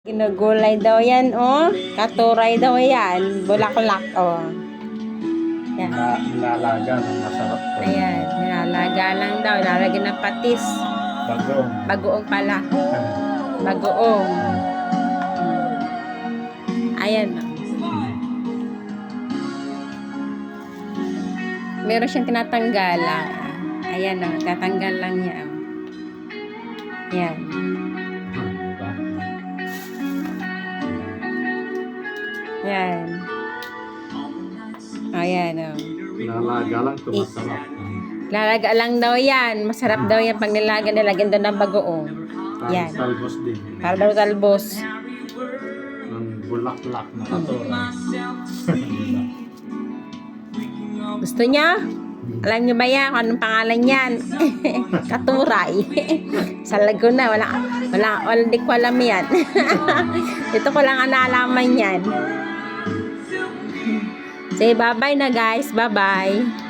Ginugulay daw yan, oh. Katuray daw yan. Bulaklak, oh. Yan. Nilalaga ng masarap to. Ayan, nilalaga lang daw. Lalagyan ng patis. Bagoong. Bagoong pala. Bagoong. Ayan. Meron siyang tinatanggalan. Ayan, oh. Tatanggal lang niya, oh. Ayan. Ayan. Ayan, oh. Nilalaga lang to masarap. Lalaga lang daw yan. Masarap daw yan pag nilaga. Nilagyan daw ng bagoong. Yan. Talbos din. Talbos. Ng bulaklak na katuray. Gusto niya? Alam niyo ba yan? Kung anong pangalan yan? Katuray. Sa Laguna. Di ko alam yan. Dito ko lang ang naalaman yan. Say bye-bye na guys. Bye-bye.